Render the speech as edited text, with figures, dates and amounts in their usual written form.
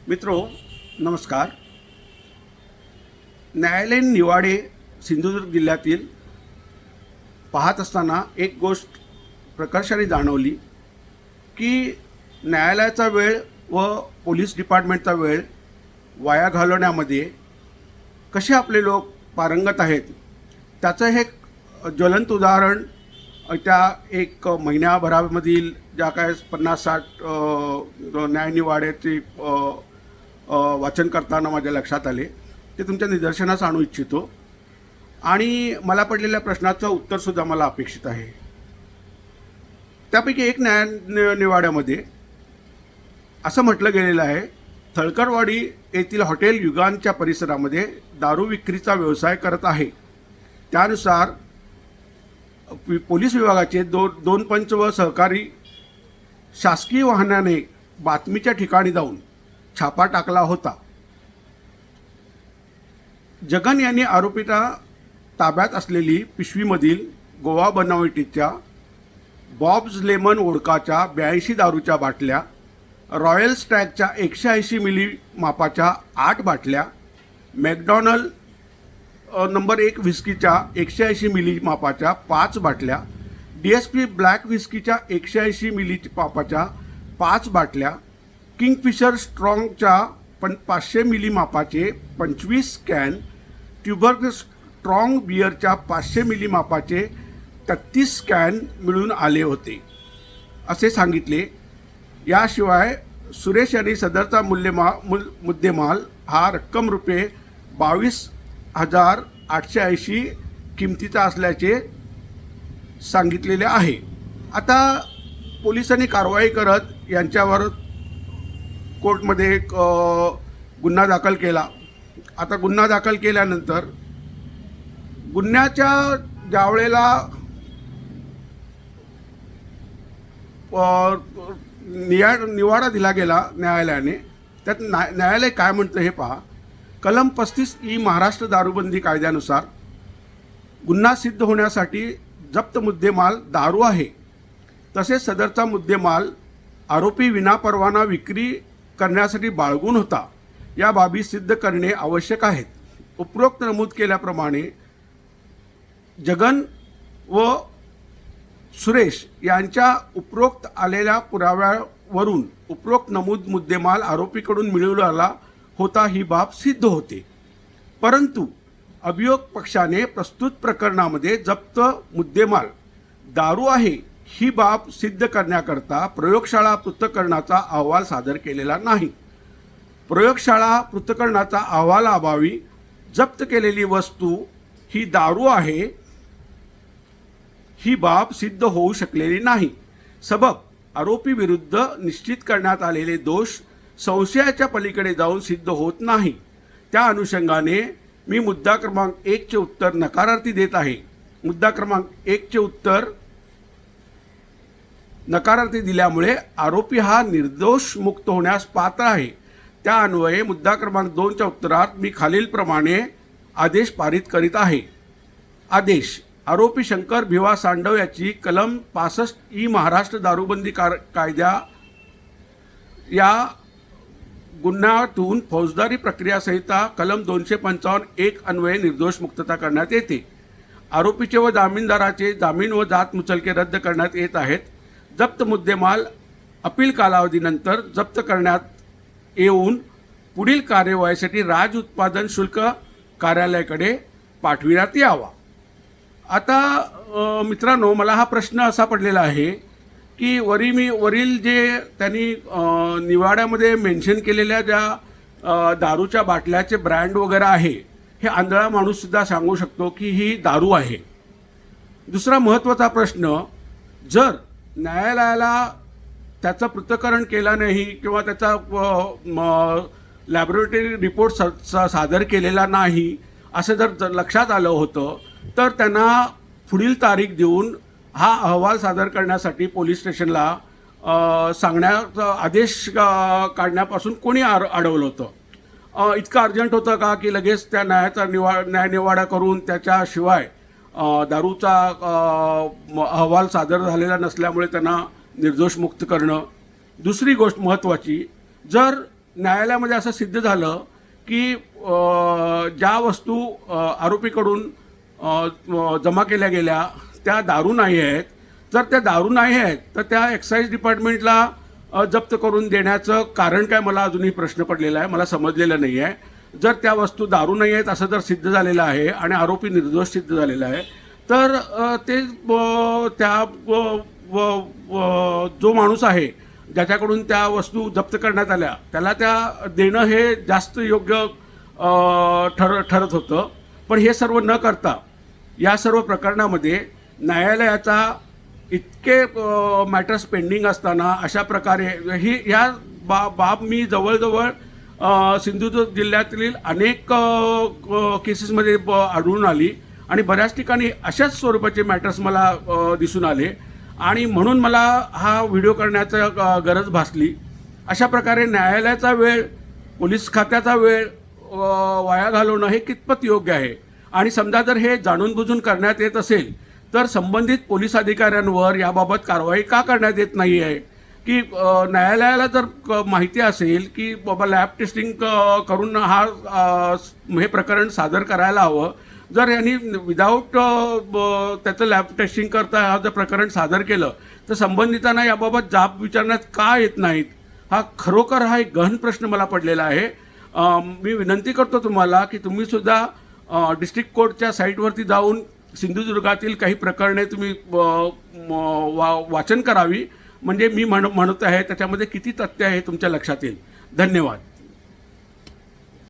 मित्रो नमस्कार. न्यायालयीन निवाडे सिंधुदुर्ग जिल्ह्यातील पाहत असताना एक गोष्ट प्रकर्षाने जाणवली की न्यायालयाचा वेळ व पोलीस डिपार्टमेंटचा वेळ वाया घालवण्यामध्ये कसे आपले लोक पारंगत आहेत त्याचं हे ज्वलंत उदाहरण त्या एक महिन्याभरामधील ज्या काय 50-60 न्यायनिवाड्याचे वाचन करताना माझ्या लक्षात आले ते तुमच्या निदर्शनास आणू इच्छितो आणि मला पडलेल्या प्रश्नाचं उत्तरसुद्धा मला अपेक्षित आहे. त्यापैकी एक न्यायनिवाड्यामध्ये असं म्हटलं गेलेलं आहे, थळकरवाडी येथील हॉटेल युगांच्या परिसरामध्ये दारू विक्रीचा व्यवसाय करत आहे. त्यानुसार पोलीस विभागाचे दोन पंच व सहकारी शासकीय वाहनाने बातमीच्या ठिकाणी जाऊन छापा टाकला होता. जगन यांनी आरोपीला ताब्यात असलेली पिशवीमधील गोवा बनावटीच्या बॉब्स लेमन वोडकाच्या 82 दारूच्या बाटल्या, रॉयल स्टॅगच्या 180 मिली मापाच्या 8 बाटल्या, मॅकडॉनल्ड नंबर 1 व्हिस्कीच्या 180 मिली मापाच्या 5 बाटल्या, DSP ब्लॅक व्हिस्कीच्या 180 मिली मापाच्या 5 बाटल्या, किंगफिशर स्ट्रॉंगच्या 500 मिली मापाचे 25 कॅन, ट्युबर्ग स्ट्रॉंग बिअरच्या 500 मिली मापाचे 33 कॅन मिळून आले होते असे सांगितले. याशिवाय सुरेश यांनी सदरचा मुद्देमाल हा रक्कम रुपये 22,880 किमतीचा असल्याचे सांगितलेले आहे. आता पोलिसांनी कारवाई करत यांच्यावर कोर्टमध्ये गुन्हा दाखल केला. आता गुन्हा दाखल केल्यानंतर गुन्ह्याच्या ज्यावेळेला निवाडा दिला गेला न्यायालयाने, त्यात न्यायालय काय म्हणतं हे पहा. कलम 35E महाराष्ट्र दारूबंदी कायद्यानुसार गुन्हा सिद्ध होण्यासाठी जप्त मुद्देमाल दारू आहे, तसेच सदरचा मुद्देमाल आरोपी विनापरवाना विक्री करण्यासाठी बाळगून होता या बाबी सिद्ध करणे आवश्यक आहेत. उपरोक्त नमूद केल्याप्रमाणे जगन व सुरेश यांच्या उपरोक्त आलेल्या पुराव्यावरून उपरोक्त नमूद मुद्देमाल आरोपीकडून मिळवला होता ही बाब सिद्ध होते. परंतु अभियोग पक्षाने प्रस्तुत प्रकरणामध्ये जप्त मुद्देमाल दारू आहे ही बाब सिद्ध करण्याकरता प्रयोगशाळा पृथक्करणाचा अहवाल सादर केलेला नाही. प्रयोगशाळा पृथक्करणाचा अहवालाअभावी जप्त केलेली वस्तू ही दारू आहे ही बाब सिद्ध होऊ शकलेली नाही. सबब आरोपी विरुद्ध निश्चित करण्यात आलेले दोष संशयाच्या पलीकडे जाऊन सिद्ध होत नाही. त्या अनुषंगाने मी मुद्दा क्रमांक 1चे उत्तर नकारार्थी देत आहे. मुद्दा क्रमांक 1चे उत्तर नकारार्थी दिल्यामुळे आरोपी हा निर्दोष मुक्त होण्यास पात्र आहे. त्या अन्वये मुद्दा क्रमांक 2च्या उत्तरात मी खालीलप्रमाणे आदेश पारित करीत आहे. आदेश: आरोपी शंकर भिवा सांडव याची कलम 65E महाराष्ट्र दारूबंदी कायद्या या गुन्ह्यातून फौजदारी प्रक्रिया संहिता कलम 255(1) अन्वये निर्दोष मुक्तता करण्यात येते. आरोपीचे व जामीनदाराचे जामीन व जात मुचलके रद्द करण्यात येत आहेत. जप्त मुद्देमाल अपील कालावधीनंतर जप्त करण्यात येऊन पुढील कार्यवाहीसाठी राज्य उत्पादन शुल्क कार्यालयाकडे पाठविण्यात यावा. आता मित्रांनो, मला हा प्रश्न असा पडलेला आहे की वरील जे त्यांनी निवाड्यामध्ये मेन्शन केलेल्या ज्या दारूच्या बाटल्याचे ब्रँड वगैरे आहे हे आंधळा माणूससुद्धा सांगू शकतो की ही दारू आहे. दुसरा महत्त्वाचा प्रश्न, जर न्यायालयाला त्याचं पृथक्करण केलं नाही किंवा त्याचा लॅबोरेटरी रिपोर्ट सादर केलेला नाही असं जर लक्षात आलं होतं तर त्यांना पुढील तारीख देऊन हा अहवाल सादर करण्यासाठी पोलीस स्टेशनला सांगण्याचा आदेश काढण्यापासून कोणी अडवलं होतं? इतकं अर्जंट होतं का की लगेच त्या न्यायनिवाडा करून त्याच्याशिवाय दारूचा अहवाल सादर झालेला नसल्यामुळे त्यांना निर्दोष मुक्त करणं? दुसरी गोष्ट महत्त्वाची, जर न्यायालयामध्ये असं सिद्ध झालं की ज्या वस्तू आरोपीकडून जमा केल्या गेल्या त्या दारू नाही आहेत. जर त्या दारू नाही आहेत तर त्या एक्साईज डिपार्टमेंटला जप्त करून देण्याचं कारण काय, मला अजूनही प्रश्न पडलेला आहे, मला समजलेलं नाही आहे. जर त्या वस्तू दारू नाही आहेत असं जर सिद्ध झालेलं आहे आणि आरोपी निर्दोष सिद्ध झालेला आहे तर ते त्या जो माणूस आहे ज्याच्याकडून त्या वस्तू जप्त करण्यात आल्या त्याला त्या देणं हे जास्त योग्य ठरत होतं. पण हे सर्व न करता या सर्व प्रकरणामध्ये न्यायालयाचा इतके मॅटर्स पेंडिंग असताना अशा प्रकारे ह्या बाब मी जवळजवळ सिंधुदुर्ग जिल्ह्यातील अनेक केसेसमध्ये आढळून आली आणि बऱ्याच ठिकाणी अशाच स्वरूपाचे मॅटर्स मला दिसून आले आणि म्हणून मला हा व्हिडिओ करण्याचा गरज भासली. अशा प्रकारे न्यायालयाचा वेळ, पोलीस खात्याचा वेळ वाया घालवणं हे कितपत योग्य आहे. आणि समजा जर हे जाणून बुजून करण्यात येत असेल तर संबंधित पोलीस अधिकाऱ्यांवर याबाबत कारवाई का करण्यात येत नाही आहे. की न्यायालयाला जर माहिती असेल की बाबा लॅब टेस्टिंग करून हे प्रकरण सादर करायला हवं, जर यांनी विदाऊट त्याचं लॅब टेस्टिंग करता जर प्रकरण सादर केलं तर संबंधितांना याबाबत जाब विचारण्यात का येत नाहीत. खरोखर हा एक गहन प्रश्न मला पडलेला आहे. मी विनंती करतो तुम्हाला की तुम्ही सुद्धा डिस्ट्रिक्ट कोर्टच्या साईटवरती जाऊन सिंधुदुर्गातील काही प्रकरणे तुम्ही वाचन करावी, म्हणजे मी म्हणत आहे त्याच्यामध्ये किती तथ्य आहे तुमच्या लक्षात येईल. धन्यवाद.